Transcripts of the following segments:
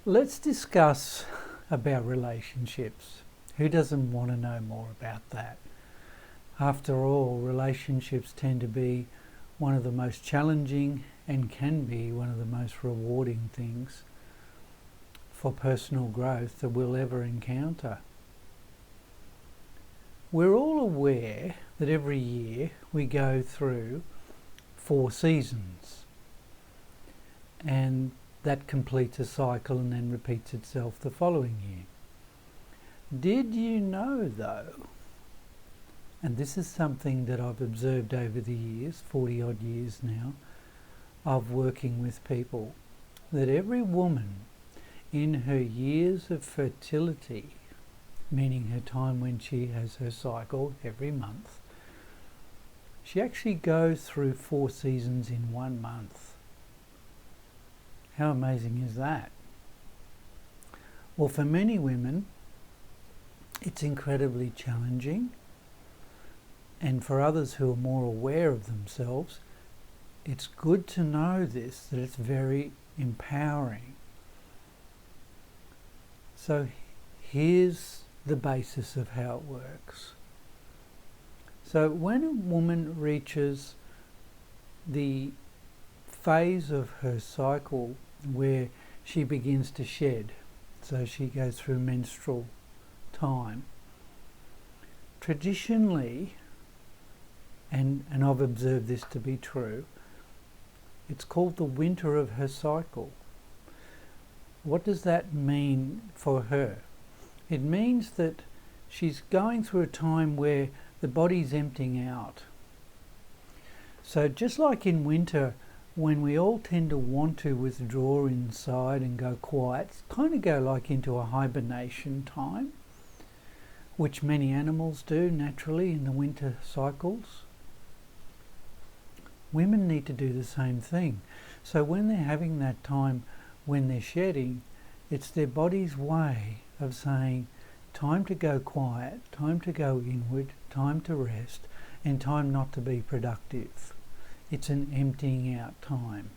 Let's discuss about relationships. Who doesn't want to know more about that? After all, relationships tend to be one of the most challenging and can be one of the most rewarding things for personal growth that we'll ever encounter. We're all aware that every year we go through 4 seasons, and that completes a cycle and then repeats itself the following year. Did you know though, and this is something that I've observed over the years, 40 odd years now, of working with people, that every woman in her years of fertility, meaning her time when she has her cycle every month, she actually goes through 4 seasons in 1 month. How amazing is that? Well, for many women, it's incredibly challenging. And for others who are more aware of themselves, it's good to know this, that it's very empowering. So here's the basis of how it works. So when a woman reaches the phase of her cycle where she begins to shed, so she goes through menstrual time, traditionally, and I've observed this to be true, it's called the winter of her cycle. What does that mean for her? It means that she's going through a time where the body's emptying out. So just like in winter, when we all tend to want to withdraw inside and go quiet, kind of go like into a hibernation time, which many animals do naturally in the winter cycles, women need to do the same thing. So when they're having that time when they're shedding, it's their body's way of saying, time to go quiet, time to go inward, time to rest, and time not to be productive. It's an emptying out time,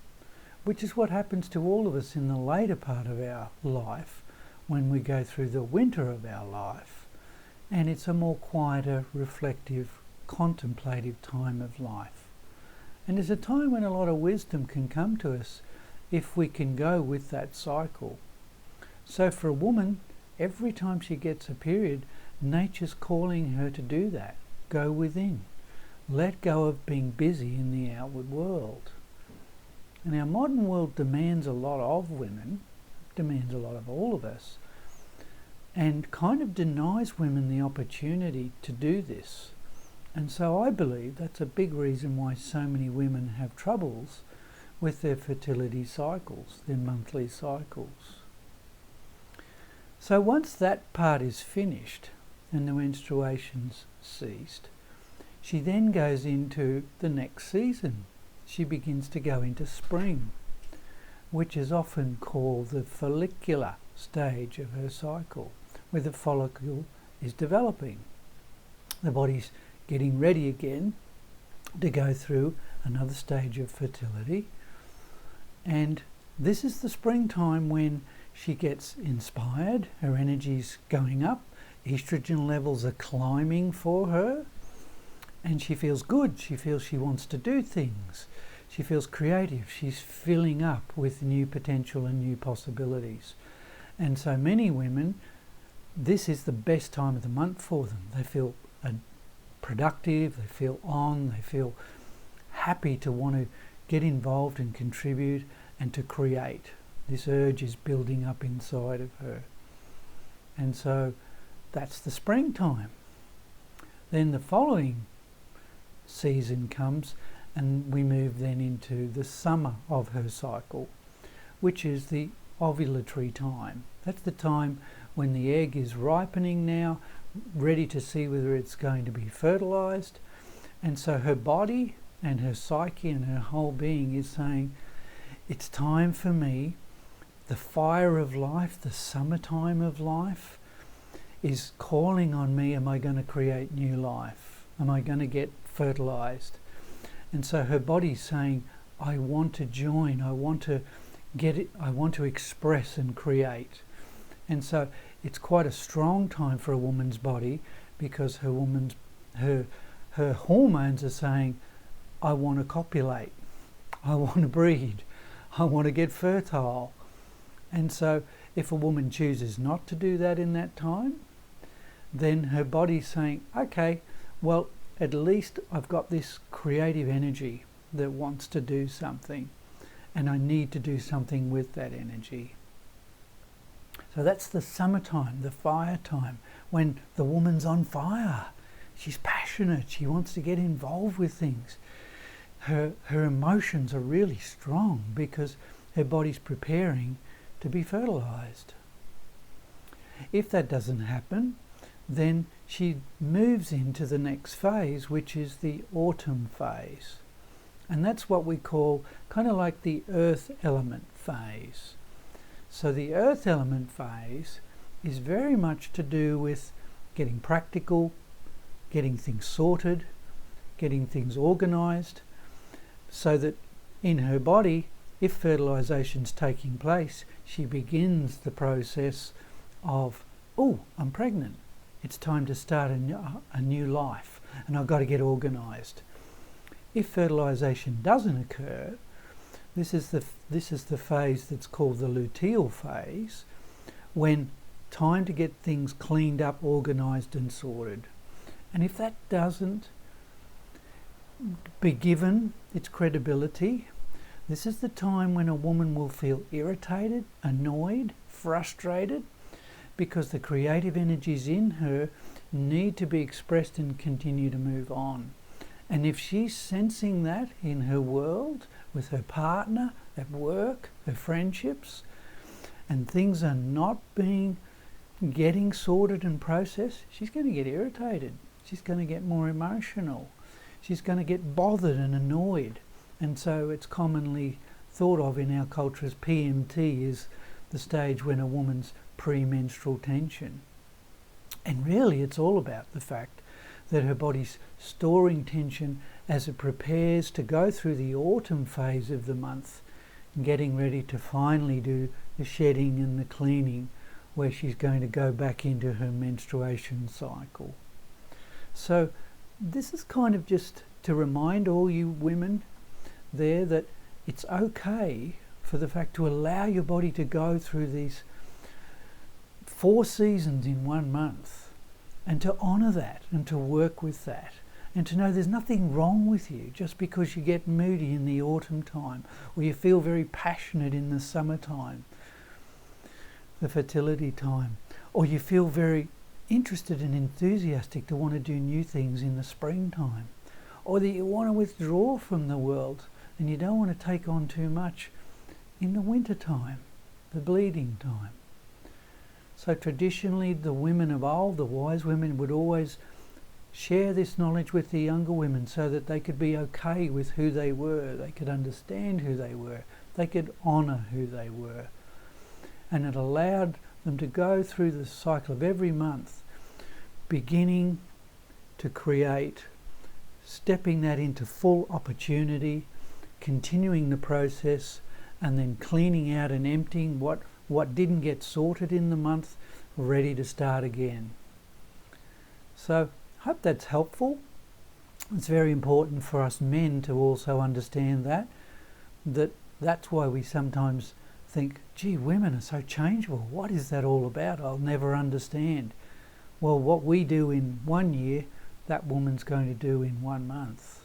which is what happens to all of us in the later part of our life when we go through the winter of our life. And it's a more quieter, reflective, contemplative time of life. And it's a time when a lot of wisdom can come to us if we can go with that cycle. So for a woman, every time she gets a period, nature's calling her to do that. Go within. Let go of being busy in the outward world. And our modern world demands a lot of women, demands a lot of all of us, and kind of denies women the opportunity to do this. And so I believe that's a big reason why so many women have troubles with their fertility cycles, their monthly cycles. So once that part is finished and the menstruation's ceased, she then goes into the next season. She begins to go into spring, which is often called the follicular stage of her cycle, where the follicle is developing. The body's getting ready again to go through another stage of fertility. And this is the springtime when she gets inspired, her energy's going up, estrogen levels are climbing for her, and she feels good. She feels she wants to do things. She feels creative. She's filling up with new potential and new possibilities. And so many women, this is the best time of the month for them. They feel productive, they feel on, they feel happy to want to get involved and contribute and to create. This urge is building up inside of her. And so that's the springtime. Then the following season comes and we move then into the summer of her cycle, which is the ovulatory time. That's the time when the egg is ripening now, ready to see whether it's going to be fertilized. And so her body and her psyche and her whole being is saying, it's time for me. The fire of life, the summertime of life, is calling on me. Am I going to create new life? Am I going to get fertilized? And so her body's saying, I want to join. I want to I want to express and create. And so it's quite a strong time for a woman's body, because her hormones are saying, I want to copulate, I want to breed, I want to get fertile. And so if a woman chooses not to do that in that time, then her body's saying, okay, well, at least I've got this creative energy that wants to do something, and I need to do something with that energy. So that's the summertime, the fire time, when the woman's on fire. She's passionate, she wants to get involved with things. Her emotions are really strong because her body's preparing to be fertilized. If that doesn't happen, then she moves into the next phase, which is the autumn phase. And that's what we call kind of like the earth element phase. So the earth element phase is very much to do with getting practical, getting things sorted, getting things organized, so that in her body, if fertilization's taking place, she begins the process of, oh, I'm pregnant. It's time to start a new life, and I've got to get organised. If fertilisation doesn't occur, this is the phase that's called the luteal phase, when time to get things cleaned up, organised and sorted. And if that doesn't be given its credibility, this is the time when a woman will feel irritated, annoyed, frustrated, because the creative energies in her need to be expressed and continue to move on. And if she's sensing that in her world, with her partner, at work, her friendships, and things are not getting sorted and processed, she's going to get irritated. She's going to get more emotional. She's going to get bothered and annoyed. And so it's commonly thought of in our culture as PMT, is the stage when a woman's premenstrual tension. And really it's all about the fact that her body's storing tension as it prepares to go through the autumn phase of the month, getting ready to finally do the shedding and the cleaning, where she's going to go back into her menstruation cycle. So this is kind of just to remind all you women there that it's okay for the fact to allow your body to go through these 4 seasons in 1 month, and to honour that and to work with that, and to know there's nothing wrong with you just because you get moody in the autumn time, or you feel very passionate in the summertime, the fertility time, or you feel very interested and enthusiastic to want to do new things in the springtime, or that you want to withdraw from the world and you don't want to take on too much in the winter time, the bleeding time. So traditionally the women of old, the wise women, would always share this knowledge with the younger women so that they could be okay with who they were, they could understand who they were, they could honour who they were. And it allowed them to go through the cycle of every month, beginning to create, stepping that into full opportunity, continuing the process, and then cleaning out and emptying what didn't get sorted in the month, ready to start again. So I hope that's helpful. It's very important for us men to also understand that's why we sometimes think, gee, women are so changeable. What is that all about? I'll never understand. Well, what we do in 1 year, that woman's going to do in 1 month.